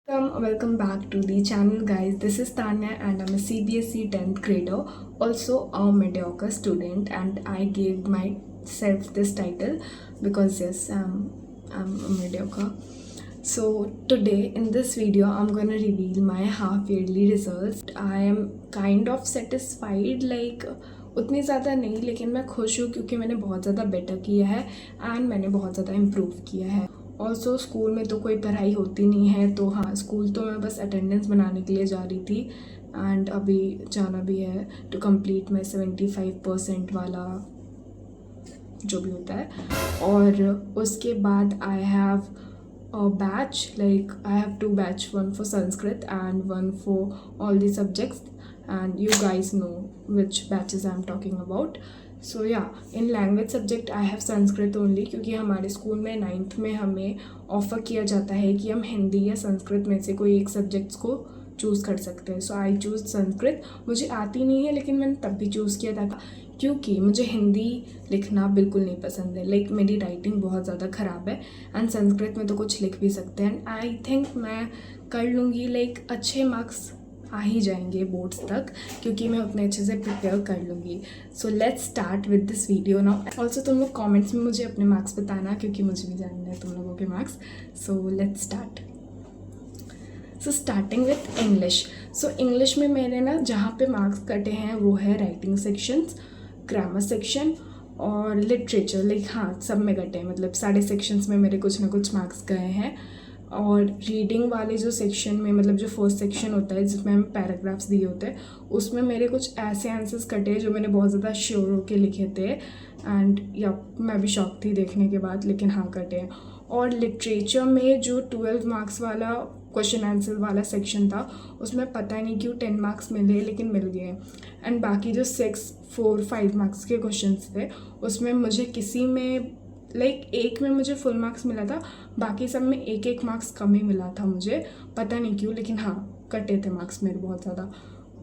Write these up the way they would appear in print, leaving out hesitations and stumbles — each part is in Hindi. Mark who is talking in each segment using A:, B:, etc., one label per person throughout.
A: Welcome back to the channel, guys. This is Tanya and I'm a CBSE 10th grader, also a mediocre student, and I gave myself this title because yes, I'm a mediocre. So today in this video I'm gonna reveal my half yearly results. I am kind of satisfied, like उतनी ज़्यादा नहीं, लेकिन मैं खुश हूँ क्योंकि मैंने बहुत ज़्यादा बेटर किया है एंड मैंने बहुत ज़्यादा इम्प्रूव किया है। ऑल्सो स्कूल में तो कोई पढ़ाई होती नहीं है, तो हाँ, स्कूल तो मैं बस अटेंडेंस बनाने के लिए जा रही थी एंड अभी जाना भी है टू कंप्लीट माई 75% वाला जो भी होता है। और उसके बाद I have a batch, like I have two batch, one for Sanskrit and one for all the subjects, and you guys know which batches I'm talking about. So yeah, in language subject I have Sanskrit only, क्योंकि हमारे स्कूल में 9th में हमें ऑफ़र किया जाता है कि हम हिंदी या संस्कृत में से कोई एक सब्जेक्ट्स को चूज़ कर सकते हैं। सो आई चूज़ संस्कृत। मुझे आती नहीं है, लेकिन मैंने तब भी चूज़ किया था क्योंकि मुझे हिंदी लिखना बिल्कुल नहीं पसंद है। लाइक मेरी राइटिंग बहुत ज़्यादा ख़राब है एंड संस्कृत में तो कुछ लिख भी सकते हैं एंड आई थिंक मैं कर लूँगी, लाइक अच्छे मार्क्स आ ही जाएंगे बोर्ड्स तक क्योंकि मैं उतने अच्छे से प्रिपेयर कर लूँगी। So let's start with this video now. Also तुम लोग कॉमेंट्स में मुझे अपने मार्क्स बताना क्योंकि मुझे भी जानना है तुम लोगों के marks. So let's start. So starting with English. So English में मेरे ना जहाँ पे मार्क्स कटे हैं वो है राइटिंग सेक्शंस, ग्रामर सेक्शन और लिटरेचर। लाइक हाँ, सब में कटे हैं, मतलब सारे सेक्शंस में मेरे कुछ ना कुछ मार्क्स गए हैं। और रीडिंग वाले जो सेक्शन में, मतलब जो फर्स्ट सेक्शन होता है जिसमें हमें पैराग्राफ्स दिए होते हैं, उसमें मेरे कुछ ऐसे आंसर्स कटे जो मैंने बहुत ज़्यादा श्योर होके लिखे थे एंड या मैं भी शॉक थी देखने के बाद, लेकिन हाँ कटे हैं। और लिटरेचर में जो 12 मार्क्स वाला क्वेश्चन आंसर वाला सेक्शन था उसमें पता नहीं क्यों 10 मार्क्स मिले, लेकिन मिल गए। एंड बाकी जो 6, 4, 5 मार्क्स के क्वेश्चंस थे उसमें मुझे किसी में, लाइक एक में मुझे फुल मार्क्स मिला था, बाकी सब में एक एक मार्क्स कम ही मिला था मुझे, पता नहीं क्यों, लेकिन हाँ कटे थे मार्क्स मेरे बहुत ज़्यादा।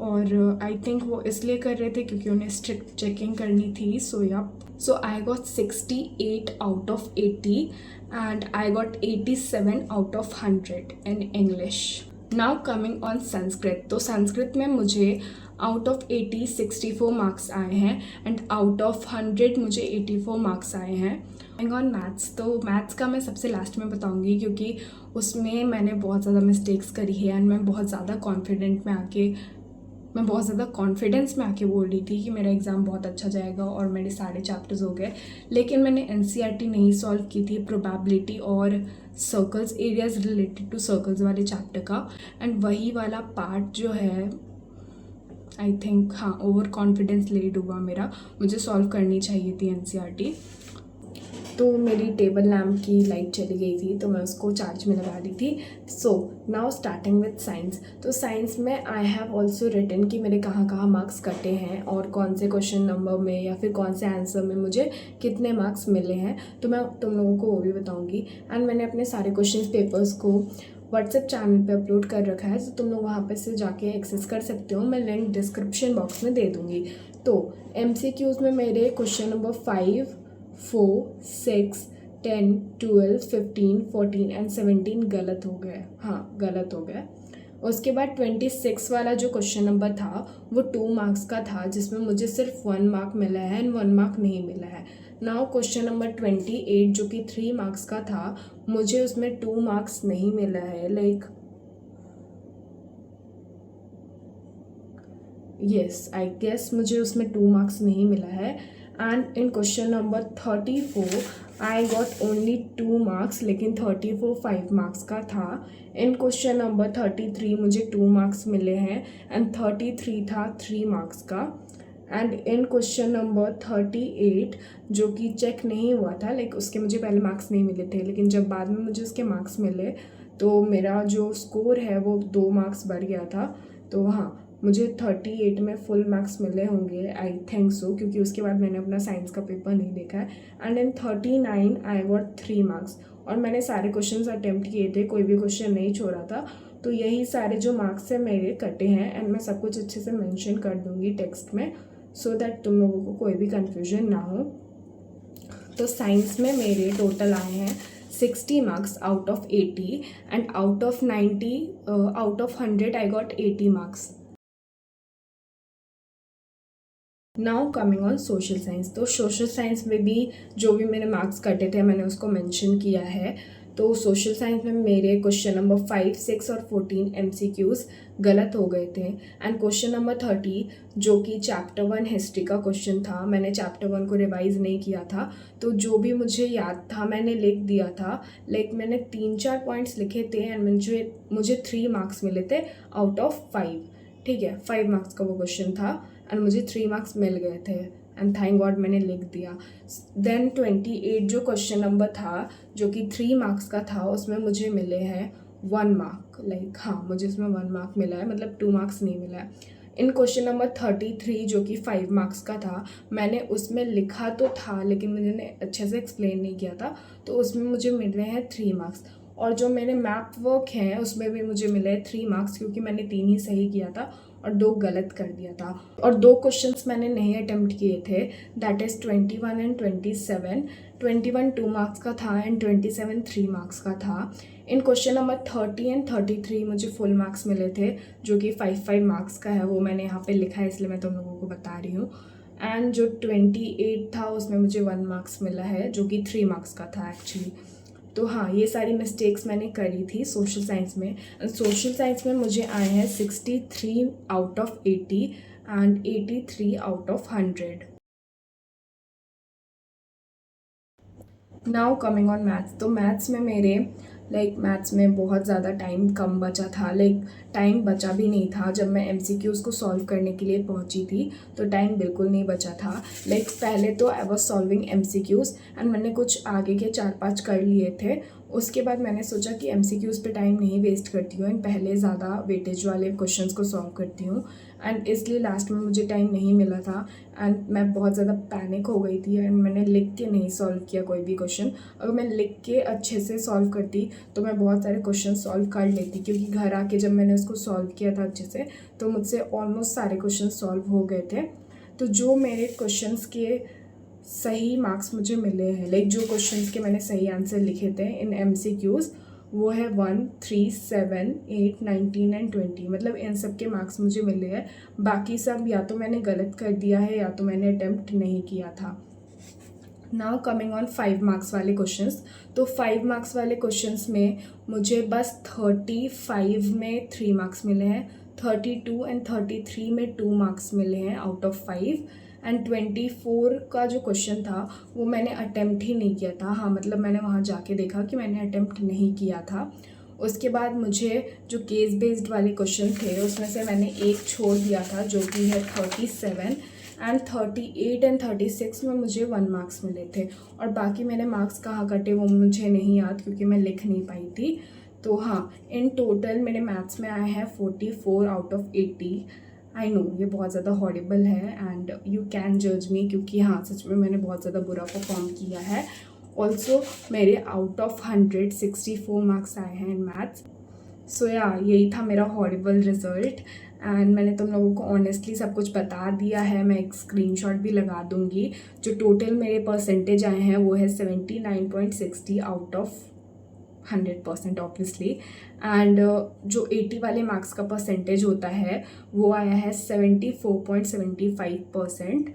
A: और आई थिंक वो इसलिए कर रहे थे क्योंकि उन्हें स्ट्रिक्ट चेकिंग करनी थी। So I got 68 out of 80 and I got 87 out of 100 in English. Now coming on Sanskrit. तो संस्कृत में मुझे आउट ऑफ 80 64 मार्क्स आए हैं एंड आउट ऑफ 100 मुझे 84 मार्क्स आए हैं। Coming on maths. तो मैथ्स का मैं सबसे लास्ट में बताऊंगी क्योंकि उसमें मैंने बहुत ज़्यादा मिस्टेक्स करी है एंड मैं बहुत ज़्यादा कॉन्फिडेंस में आके बोल रही थी कि मेरा एग्ज़ाम बहुत अच्छा जाएगा और मेरे सारे चैप्टर्स हो गए, लेकिन मैंने एनसीईआरटी नहीं सॉल्व की थी, प्रोबेबिलिटी और circles, areas related to circles वाले चैप्टर का। एंड वही वाला पार्ट जो है, आई थिंक हाँ, ओवर कॉन्फिडेंस लेड हुआ मेरा, मुझे सॉल्व करनी चाहिए थी एनसीईआरटी। तो मेरी टेबल लैम्प की लाइट चली गई थी तो मैं उसको चार्ज में लगा दी थी। So now starting with science. तो साइंस में आई हैव ऑल्सो रिटन कि मेरे कहाँ कहाँ मार्क्स कटे हैं और कौन से क्वेश्चन नंबर में या फिर कौन से आंसर में मुझे कितने मार्क्स मिले हैं, तो मैं तुम लोगों को वो भी बताऊँगी। एंड मैंने अपने सारे क्वेश्चन पेपर्स को व्हाट्सएप चैनल पे अपलोड कर रखा है, तो तुम लोग वहाँ पे से जाके एक्सेस कर सकते हो, मैं लिंक डिस्क्रिप्शन बॉक्स में दे दूँगी। तो MCQs में मेरे क्वेश्चन नंबर 5, 4, 6, 10, 12, 15, 14 एंड 17 गलत हो गए। हाँ, गलत हो गए। उसके बाद 26 वाला जो क्वेश्चन नंबर था वो 2 मार्क्स का था, जिसमें मुझे सिर्फ 1 मार्क मिला है एंड 1 मार्क नहीं मिला है। नाउ क्वेश्चन नंबर 28 जो कि 3 मार्क्स का था, मुझे उसमें 2 मार्क्स नहीं मिला है। लाइक यस, आई गेस मुझे उसमें 2 मार्क्स नहीं मिला है। And in question number 34 I got only 2 marks, लेकिन 34 5 मार्क्स का था। इन क्वेश्चन नंबर 33 मुझे 2 मार्क्स मिले हैं एंड 33 था 3 मार्क्स का। एंड इन क्वेश्चन नंबर 38 जो कि चेक नहीं हुआ था, लाइक उसके मुझे पहले मार्क्स नहीं मिले थे, लेकिन जब बाद में मुझे उसके मार्क्स मिले तो मेरा जो स्कोर है वो 2 मार्क्स बढ़ गया था। तो हाँ, मुझे 38 में फुल मार्क्स मिले होंगे, आई थिंक सो, क्योंकि उसके बाद मैंने अपना साइंस का पेपर नहीं देखा है। And in 39 I got 3 marks और मैंने सारे क्वेश्चंस अटेम्प्ट किए थे, कोई भी क्वेश्चन नहीं छोड़ा था। तो यही सारे जो मार्क्स है मेरे कटे हैं एंड मैं सब कुछ अच्छे से मेंशन कर दूंगी टेक्स्ट में, सो दैट तुम लोगों को कोई भी कन्फ्यूजन ना हो। तो साइंस में मेरे टोटल आए हैं 60 marks out of 80, and out of 90, out of 100 I got 80 marks. Now coming on social science, तो सोशल साइंस में भी जो भी मेरे मार्क्स कटे थे मैंने उसको मेंशन किया है। तो सोशल साइंस में मेरे क्वेश्चन नंबर 5, 6 और 14 MCQs गलत हो गए थे। एंड क्वेश्चन नंबर 30 जो कि चैप्टर 1 हिस्ट्री का क्वेश्चन था, मैंने चैप्टर 1 को रिवाइज नहीं किया था, तो जो भी मुझे याद था मैंने लिख दिया था। लाइक मैंने 3-4 पॉइंट्स लिखे थे एंड मुझे 3 मार्क्स मिले थे आउट ऑफ 5। ठीक है, 5 मार्क्स का वो क्वेश्चन था एंड मुझे 3 मार्क्स मिल गए थे एंड थैंक गॉड मैंने लिख दिया। देन 28 जो क्वेश्चन नंबर था जो कि 3 मार्क्स का था, उसमें मुझे मिले हैं 1 मार्क। लाइक हाँ, मुझे इसमें 1 मार्क मिला है, मतलब 2 मार्क्स नहीं मिला है। इन क्वेश्चन नंबर 33 जो कि 5 मार्क्स का था, मैंने उसमें लिखा तो था लेकिन मैंने अच्छे से एक्सप्लेन नहीं किया था, तो उसमें मुझे मिल रहे हैं 3 मार्क्स। और जो मेरे मैप वर्क हैं उसमें भी मुझे मिले 3 मार्क्स, क्योंकि मैंने 3 ही सही किया था और 2 गलत कर दिया था। और 2 क्वेश्चंस मैंने नहीं अटेम्प्ट किए थे, दैट इज़ 21 एंड 27। 21 2 मार्क्स का था एंड 27 3 मार्क्स का था। इन क्वेश्चन नंबर 30 एंड 33 मुझे फुल मार्क्स मिले थे, जो कि 5 मार्क्स का है, वो मैंने यहाँ पे लिखा है इसलिए मैं तुम लोगों को बता रही हूँ। एंड जो 28 था उसमें मुझे 1 मार्क्स मिला है, जो कि 3 मार्क्स का था एक्चुअली। तो हाँ, ये सारी मिस्टेक्स मैंने करी थी सोशल साइंस में। सोशल साइंस में मुझे आए हैं 63 out of 80 and 83 out of 100। Now coming on maths, तो मैथ्स में मेरे मैथ्स में बहुत ज़्यादा टाइम कम बचा था। टाइम बचा भी नहीं था, जब मैं MCQs को सॉल्व करने के लिए पहुंची थी तो टाइम बिल्कुल नहीं बचा था। पहले तो I was solving MCQs and मैंने कुछ आगे के 4-5 कर लिए थे। उसके बाद मैंने सोचा कि MCQs पे टाइम नहीं वेस्ट करती हूँ एंड पहले ज़्यादा वेटेज वाले क्वेश्चंस को सॉल्व करती हूँ, एंड इसलिए लास्ट में मुझे टाइम नहीं मिला था एंड मैं बहुत ज़्यादा पैनिक हो गई थी एंड मैंने लिख के नहीं सॉल्व किया कोई भी क्वेश्चन। अगर मैं लिख के अच्छे से सॉल्व करती तो मैं बहुत सारे क्वेश्चन सॉल्व कर लेती, क्योंकि घर आके जब मैंने उसको सॉल्व किया था अच्छे से तो मुझसे ऑलमोस्ट सारे क्वेश्चन सॉल्व हो गए थे। तो जो मेरे क्वेश्चंस के सही मार्क्स मुझे मिले हैं, जो क्वेश्चंस के मैंने सही आंसर लिखे थे इन MCQs, वो है 1, 3, 7, 8, 19 एंड 20। मतलब इन सब के मार्क्स मुझे मिले हैं। बाकी सब या तो मैंने गलत कर दिया है या तो मैंने अटेम्प्ट नहीं किया था। नाउ कमिंग ऑन 5 मार्क्स वाले क्वेश्चंस, तो 5 मार्क्स वाले क्वेश्चंस में मुझे बस 35 में 3 मार्क्स मिले हैं, 32 एंड 33 में 2 मार्क्स मिले हैं आउट ऑफ 5, एंड 24 का जो क्वेश्चन था वो मैंने अटेम्प्ट ही नहीं किया था। हाँ, मतलब मैंने वहाँ जाके देखा कि मैंने अटेम्प्ट नहीं किया था। उसके बाद मुझे जो केस बेस्ड वाले क्वेश्चन थे उसमें से मैंने एक छोड़ दिया था, जो कि है 37, एंड 38 एंड 36 में मुझे 1 मार्क्स मिले थे। और बाकी मेरे मार्क्स कहाँ कटे वो मुझे नहीं याद, क्योंकि मैं लिख नहीं पाई थी। तो हाँ, इन टोटल मेरे मैथ्स में आए हैं 44 आउट ऑफ 80। आई नो ये बहुत ज़्यादा हॉरिबल है एंड यू कैन जज मी, क्योंकि हाँ सच में मैंने बहुत ज़्यादा बुरा परफॉर्म किया है। ऑल्सो मेरे आउट ऑफ 100 64 मार्क्स आए हैं इन मैथ्स। सो या यही था मेरा हॉरिबल रिजल्ट एंड मैंने तुम लोगों को ऑनेस्टली सब कुछ बता दिया है। मैं एक स्क्रीनशॉट भी लगा दूंगी। जो टोटल मेरे परसेंटेज आए हैं वो है 79.60 आउट ऑफ 100% ऑब्वियसली, एंड जो 80 वाले मार्क्स का परसेंटेज होता है वो आया है 74.75%।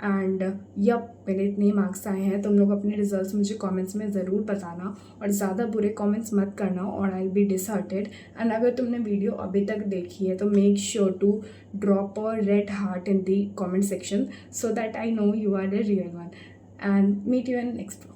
A: एंड यप, मेरे इतने मार्क्स आए हैं। तुम लोग अपने रिजल्ट्स मुझे कमेंट्स में ज़रूर बताना और ज़्यादा बुरे कमेंट्स मत करना और आई बी डिसहार्टेड। एंड अगर तुमने वीडियो अभी तक देखी है तो make sure to drop a red heart in the comment section so that I know you are a real one, and meet you in next one.